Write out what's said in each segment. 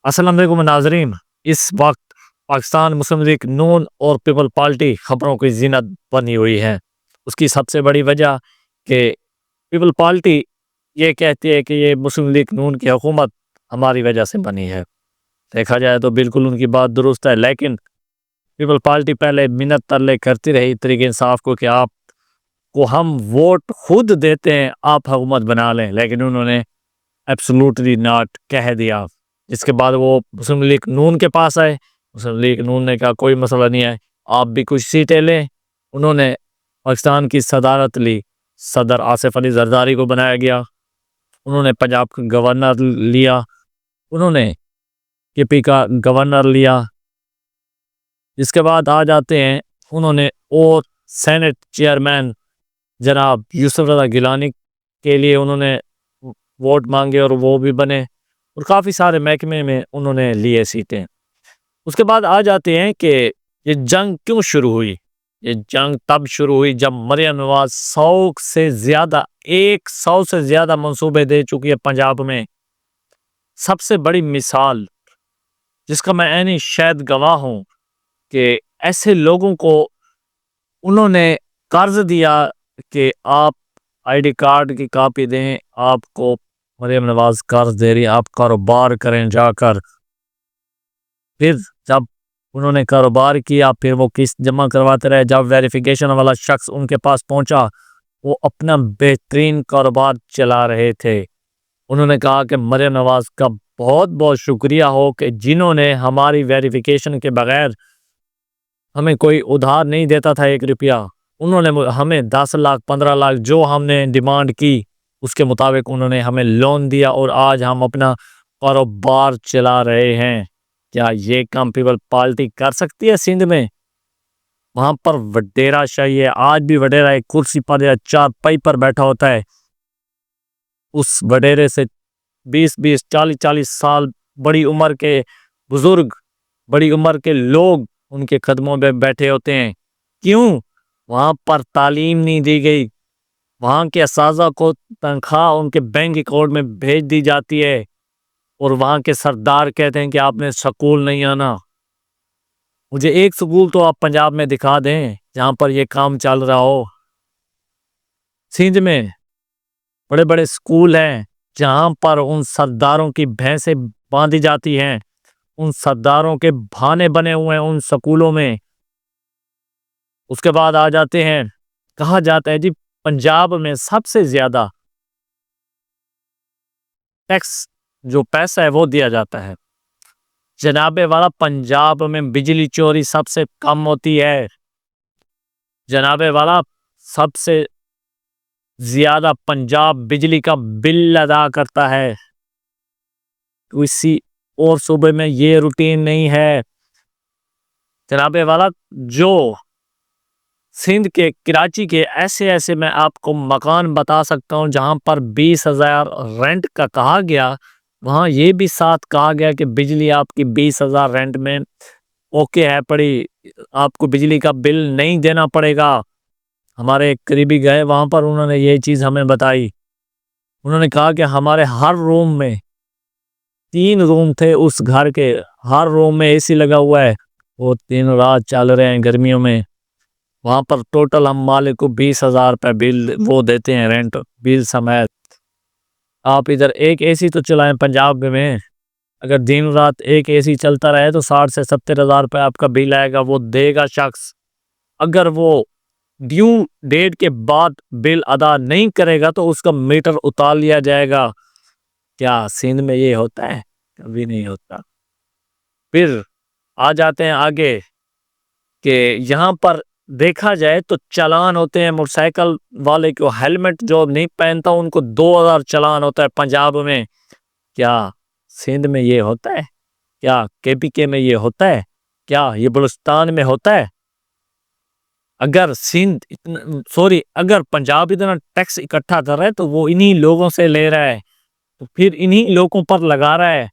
السلام علیکم ناظرین، اس وقت پاکستان مسلم لیگ نون اور پیپل پارٹی خبروں کی زینت بنی ہوئی ہے۔ اس کی سب سے بڑی وجہ کہ پیپل پارٹی یہ کہتی ہے کہ یہ مسلم لیگ نون کی حکومت ہماری وجہ سے بنی ہے۔ دیکھا جائے تو بالکل ان کی بات درست ہے، لیکن پیپل پارٹی پہلے منت ترلے کرتی رہی تحریک انصاف کو کہ آپ کو ہم ووٹ خود دیتے ہیں، آپ حکومت بنا لیں، لیکن انہوں نے ایبسولوٹلی ناٹ کہہ دیا۔ اس کے بعد وہ مسلم لیگ نون کے پاس آئے، مسلم لیگ نون نے کہا کوئی مسئلہ نہیں ہے، آپ بھی کچھ سیٹیں لیں۔ انہوں نے پاکستان کی صدارت لی، صدر آصف علی زرداری کو بنایا گیا۔ انہوں نے پنجاب کا گورنر لیا، انہوں نے کے پی کا گورنر لیا۔ اس کے بعد آ جاتے ہیں، انہوں نے اور سینٹ چیئرمین جناب یوسف رضا گیلانی کے لیے انہوں نے ووٹ مانگے اور وہ بھی بنے، اور کافی سارے محکمے میں انہوں نے لیے سیٹیں۔ اس کے بعد آ جاتے ہیں کہ یہ جنگ کیوں شروع ہوئی۔ یہ جنگ تب شروع ہوئی جب مریم نواز 100 سے زیادہ منصوبے دے چکی ہے پنجاب میں۔ سب سے بڑی مثال جس کا میں عینی شاید گواہ ہوں کہ ایسے لوگوں کو انہوں نے قرض دیا کہ آپ آئی ڈی کارڈ کی کاپی دیں، آپ کو مریم نواز قرض دے رہی، آپ کاروبار کریں جا کر۔ پھر جب انہوں نے کاروبار کیا، پھر وہ قسط جمع کرواتے رہے۔ جب ویریفیکیشن والا شخص ان کے پاس پہنچا، وہ اپنا بہترین کاروبار چلا رہے تھے۔ انہوں نے کہا کہ مریم نواز کا بہت بہت شکریہ ہو کہ جنہوں نے ہماری ویریفیکیشن کے بغیر ہمیں کوئی ادھار نہیں دیتا تھا 1 روپیہ، انہوں نے ہمیں 10 لاکھ 15 لاکھ جو ہم نے ڈیمانڈ کی اس کے مطابق انہوں نے ہمیں لون دیا، اور آج ہم اپنا کاروبار چلا رہے ہیں۔ کیا یہ کام پیپل پارٹی کر سکتی ہے سندھ میں؟ وہاں پر وڈیرا شاہی ہے، آج بھی وڈیرا ایک کرسی پر یا 4 پائی پر بیٹھا ہوتا ہے۔ اس وڈیرے سے 40 سال بڑی عمر کے بزرگ، بڑی عمر کے لوگ ان کے قدموں میں بیٹھے ہوتے ہیں۔ کیوں؟ وہاں پر تعلیم نہیں دی گئی، وہاں کے اساتذہ کو تنخواہ ان کے بینک اکاؤنٹ میں بھیج دی جاتی ہے، اور وہاں کے سردار کہتے ہیں کہ آپ نے سکول نہیں آنا۔ مجھے ایک سکول تو آپ پنجاب میں دکھا دیں جہاں پر یہ کام چل رہا ہو۔ سندھ میں بڑے بڑے سکول ہیں جہاں پر ان سرداروں کی بھینسیں باندھی جاتی ہیں، ان سرداروں کے بہانے بنے ہوئے ہیں ان سکولوں میں۔ اس کے بعد آ جاتے ہیں، کہا جاتا ہے جی پنجاب میں سب سے زیادہ ٹیکس جو پیسہ ہے وہ دیا جاتا ہے۔ جناب والا پنجاب میں بجلی چوری سب سے کم ہوتی ہے۔ جناب والا سب سے زیادہ پنجاب بجلی کا بل ادا کرتا ہے، کسی اور صوبے میں یہ روٹین نہیں ہے۔ جناب والا جو سندھ کے کراچی کے ایسے میں آپ کو مکان بتا سکتا ہوں جہاں پر 20,000 رینٹ کا کہا گیا، وہاں یہ بھی ساتھ کہا گیا کہ بجلی آپ کی 20,000 رینٹ میں اوکے ہے پڑی، آپ کو بجلی کا بل نہیں دینا پڑے گا۔ ہمارے ایک قریبی گئے وہاں پر، انہوں نے یہ چیز ہمیں بتائی۔ انہوں نے کہا کہ ہمارے ہر روم میں 3 روم تھے، اس گھر کے ہر روم میں اے سی لگا ہوا ہے، وہ 3 رات چل رہے ہیں گرمیوں میں۔ وہاں پر ٹوٹل ہم مالک کو 20,000 روپے بل وہ دیتے ہیں، رینٹ بل سمیت۔ آپ ادھر ایک اے سی تو چلائیں پنجاب میں، اگر دن رات ایک اے سی چلتا رہے تو 60 سے 70,000 روپے آپ کا بل آئے گا، وہ دے گا شخص۔ اگر وہ ڈیو ڈیٹ کے بعد بل ادا نہیں کرے گا تو اس کا میٹر اتار لیا جائے گا۔ کیا سندھ میں یہ ہوتا ہے؟ کبھی نہیں ہوتا۔ پھر آ جاتے ہیں آگے کہ یہاں پر دیکھا جائے تو چلان ہوتے ہیں، موٹر سائیکل والے کو ہیلمٹ جو نہیں پہنتا ان کو 2,000 چلان ہوتا ہے پنجاب میں۔ کیا سندھ میں یہ ہوتا ہے؟ کیا کے پی کے میں یہ ہوتا ہے؟ کیا یہ بلوچستان میں ہوتا ہے؟ اگر پنجاب اتنا ٹیکس اکٹھا کر رہا ہے تو وہ انہی لوگوں سے لے رہا ہے، تو پھر انہی لوگوں پر لگا رہا ہے۔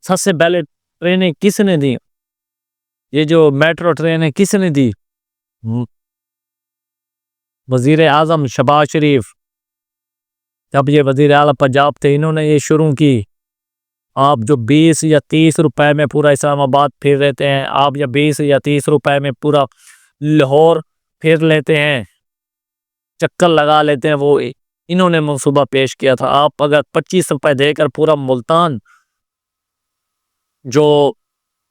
سب سے پہلے ٹرینیں کس نے دی؟ یہ جو میٹرو ٹرینیں کس نے دی؟ وزیر اعظم شہباز شریف، جب یہ وزیر اعلیٰ پنجاب تھے انہوں نے یہ شروع کی۔ آپ جو 20 یا 30 روپے میں پورا اسلام آباد پھر لیتے ہیں، آپ یا 20 یا 30 روپے میں پورا لاہور پھر لیتے ہیں، چکر لگا لیتے ہیں، وہ انہوں نے منصوبہ پیش کیا تھا۔ آپ اگر 25 روپے دے کر پورا ملتان جو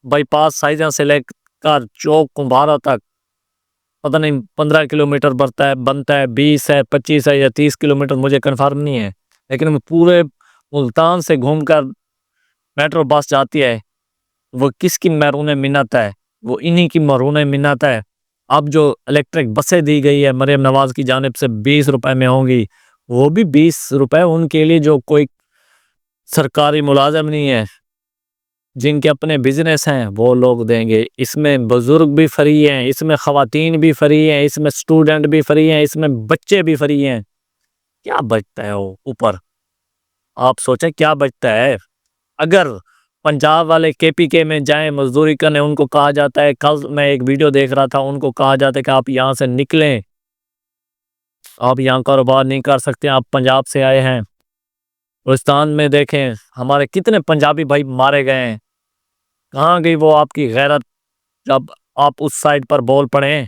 بائی پاس سائزہ سے لے کر چوک کمبھارا تک پتہ نہیں 15 کلومیٹر بنتا ہے 20 ہے 25 ہے یا 30 کلومیٹر مجھے کنفرم نہیں ہے، لیکن پورے ملتان سے گھوم کر میٹرو بس جاتی ہے، وہ کس کی مرہون منت ہے؟ وہ انہی کی مرہون منت ہے۔ اب جو الیکٹرک بسیں دی گئی ہے مریم نواز کی جانب سے 20 روپے میں ہوں گی، وہ بھی 20 روپے ان کے لیے جو کوئی سرکاری ملازم نہیں ہے، جن کے اپنے بزنس ہیں، وہ لوگ دیں گے۔ اس میں بزرگ بھی فری ہیں، اس میں خواتین بھی فری ہیں، اس میں سٹوڈنٹ بھی فری ہیں، اس میں بچے بھی فری ہیں۔ کیا بچتا ہے وہ اوپر؟ آپ سوچیں کیا بچتا ہے؟ اگر پنجاب والے کے پی کے میں جائیں مزدوری کرنے، ان کو کہا جاتا ہے، کل میں ایک ویڈیو دیکھ رہا تھا، ان کو کہا جاتا ہے کہ آپ یہاں سے نکلیں، آپ یہاں کاروبار نہیں کر سکتے، آپ پنجاب سے آئے ہیں۔ بلوچستان میں دیکھیں ہمارے کتنے پنجابی بھائی مارے گئے ہیں، کہاں گئی وہ آپ کی غیرت جب آپ اس سائڈ پر بول پڑے؟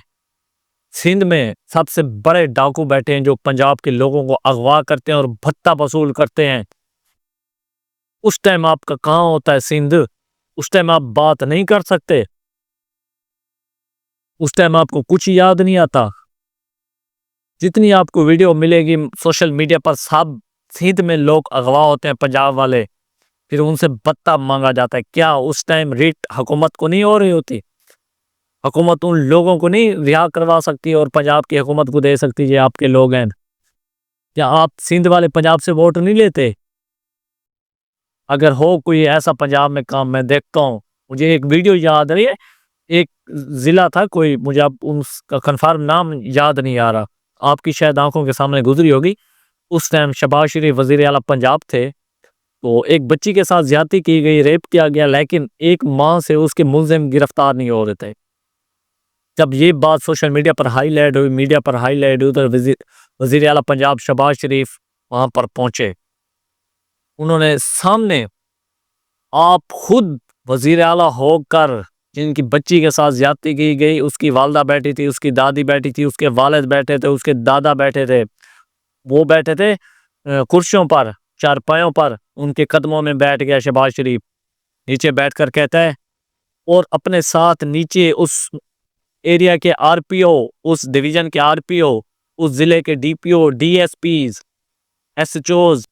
سندھ میں سب سے بڑے ڈاکو بیٹھے ہیں جو پنجاب کے لوگوں کو اغوا کرتے ہیں اور بھتہ وصول کرتے ہیں۔ اس ٹائم آپ کا کہاں ہوتا ہے سندھ؟ اس ٹائم آپ بات نہیں کر سکتے، اس ٹائم آپ کو کچھ یاد نہیں آتا۔ جتنی آپ کو ویڈیو ملے گی سوشل میڈیا پر، سب سندھ میں لوگ اغوا ہوتے ہیں پنجاب والے، پھر ان سے بھتہ مانگا جاتا ہے۔ کیا اس ٹائم ریٹ حکومت کو نہیں ہو رہی ہوتی؟ حکومت ان لوگوں کو نہیں رہا کروا سکتی اور پنجاب کی حکومت کو دے سکتی یہ آپ کے لوگ ہیں؟ کیا آپ سندھ والے پنجاب سے ووٹ نہیں لیتے؟ اگر ہو کوئی ایسا پنجاب میں کام، میں دیکھتا ہوں، مجھے ایک ویڈیو یاد رہی ہے، ایک ضلع تھا کوئی، مجھے اب اس کا کنفرم نام یاد نہیں آ رہا، آپ کی شاید آنکھوں کے سامنے گزری ہوگی۔ اس ٹائم شہباز شریف وزیر اعلیٰ پنجاب تھے، تو ایک بچی کے ساتھ زیادتی کی گئی، ریپ کیا گیا، لیکن ایک ماہ سے اس کے ملزم گرفتار نہیں ہو رہے تھے۔ جب یہ بات سوشل میڈیا پر ہائی لائٹ ہوئی، میڈیا پر ہائی لائٹ ہوئی، تو وزیر اعلیٰ پنجاب شہباز شریف وہاں پر پہنچے، انہوں نے سامنے، آپ خود وزیر اعلیٰ ہو کر جن کی بچی کے ساتھ زیادتی کی گئی، اس کی والدہ بیٹھی تھی، اس کی دادی بیٹھی تھی، اس کے والد بیٹھے تھے، اس کے دادا بیٹھے تھے، وہ بیٹھے تھے کرسیوں پر، چارپائیوں پر، ان کے قدموں میں بیٹھ گیا شہباز شریف، نیچے بیٹھ کر کہتا ہے، اور اپنے ساتھ نیچے اس ایریا کے آر پی او، اس ڈویژن کے آر پی او، اس ضلع کے D P O, D S Ps, S H Os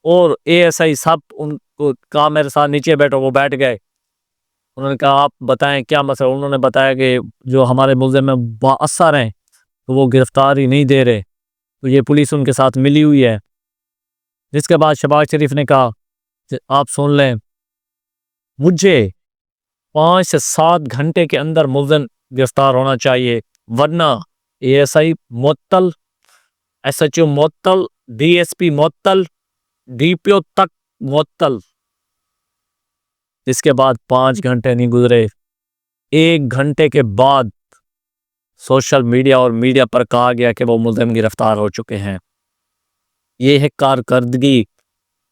اور اے ایس آئی، سب ان کو کہا میرے ساتھ نیچے بیٹھو، وہ بیٹھ گئے۔ انہوں نے کہا آپ بتائیں کیا مسئلہ؟ انہوں نے بتایا کہ جو ہمارے ملزم میں بااثر ہیں تو وہ گرفتاری نہیں دے رہے، تو یہ پولیس ان کے ساتھ ملی ہوئی ہے۔ جس کے بعد شہباز شریف نے کہا کہ آپ سن لیں، مجھے 5 سے 7 گھنٹے کے اندر ملزم گرفتار ہونا چاہیے، ورنہ اے ایس آئی معطل، ایس ایچ او معطل، ڈی ایس پی معطل، ڈی پی او تک معطل۔ جس کے بعد 5 گھنٹے نہیں گزرے، 1 گھنٹے کے بعد سوشل میڈیا اور میڈیا پر کہا گیا کہ وہ ملزم گرفتار ہو چکے ہیں۔ یہ ہے کارکردگی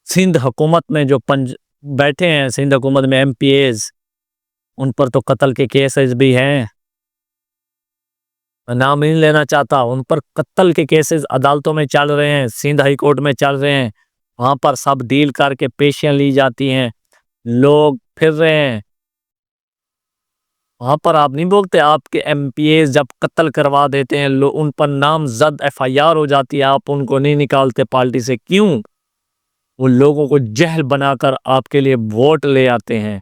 سندھ حکومت میں، جو بیٹھے ہیں سندھ حکومت میں ایم پی ایز، ان پر تو قتل کے کیسز بھی ہیں، میں نام نہیں لینا چاہتا، ان پر قتل کے کیسز عدالتوں میں چل رہے ہیں، سندھ ہائی کورٹ میں چل رہے ہیں، وہاں پر سب ڈیل کر کے پیشیاں لی جاتی ہیں، لوگ پھر رہے ہیں وہاں پر۔ آپ نہیں بولتے آپ کے ایم پی ایز جب قتل کروا دیتے ہیں، ان پر نام زد ایف آئی آر ہو جاتی ہے، آپ ان کو نہیں نکالتے پارٹی سے؟ کیوں؟ وہ لوگوں کو جہل بنا کر آپ کے لیے ووٹ لے آتے ہیں۔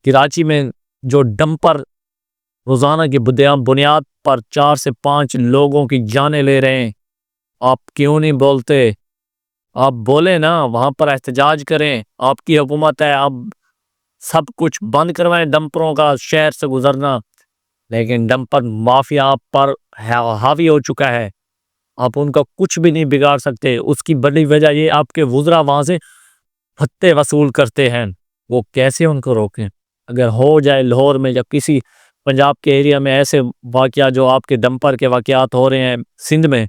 کراچی میں جو ڈمپر روزانہ کی بنیاد پر 4 سے 5 لوگوں کی جانیں لے رہے ہیں، آپ کیوں نہیں بولتے؟ آپ بولیں نا، وہاں پر احتجاج کریں، آپ کی حکومت ہے، آپ سب کچھ بند کروائیں ڈمپروں کا شہر سے گزرنا، لیکن ڈمپر مافیا آپ پر حاوی ہو چکا ہے، آپ ان کا کچھ بھی نہیں بگاڑ سکتے۔ اس کی بڑی وجہ یہ آپ کے وزراء وہاں سے بھتے وصول کرتے ہیں، وہ کیسے ان کو روکیں؟ اگر ہو جائے لاہور میں یا کسی پنجاب کے ایریا میں ایسے واقعات جو آپ کے ڈمپر کے واقعات ہو رہے ہیں سندھ میں،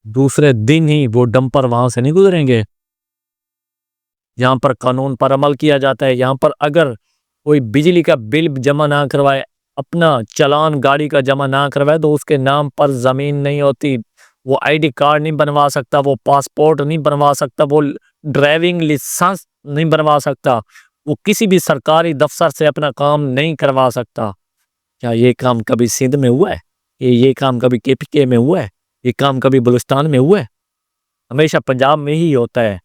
دوسرے دن ہی وہ ڈمپر وہاں سے نہیں گزریں گے۔ یہاں پر قانون پر عمل کیا جاتا ہے. یہاں پر اگر کوئی بجلی کا بل جمع نہ کروائے, اپنا چلان گاڑی کا جمع نہ کروائے, تو اس کے نام پر زمین نہیں ہوتی. وہ آئی ڈی کارڈ نہیں بنوا سکتا, وہ پاسپورٹ نہیں بنوا سکتا, وہ ڈرائیونگ لائسنس نہیں بنوا سکتا, وہ کسی بھی سرکاری دفتر سے اپنا کام نہیں کروا سکتا. کیا یہ کام کبھی سندھ میں ہوا ہے؟ یہ کام کبھی KPK میں ہوا ہے؟ یہ کام کبھی بلوچستان میں ہوا ہے؟ ہمیشہ پنجاب میں ہی ہوتا ہے.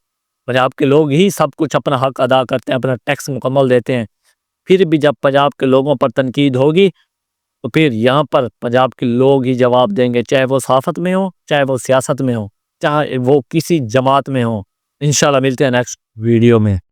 پنجاب کے لوگ ہی سب کچھ اپنا حق ادا کرتے ہیں, اپنا ٹیکس مکمل دیتے ہیں. پھر بھی جب پنجاب کے لوگوں پر تنقید ہوگی تو پھر یہاں پر پنجاب کے لوگ ہی جواب دیں گے, چاہے وہ صحافت میں ہو, چاہے وہ سیاست میں ہو, چاہے وہ کسی جماعت میں ہو. انشاءاللہ ملتے ہیں نیکسٹ ویڈیو میں.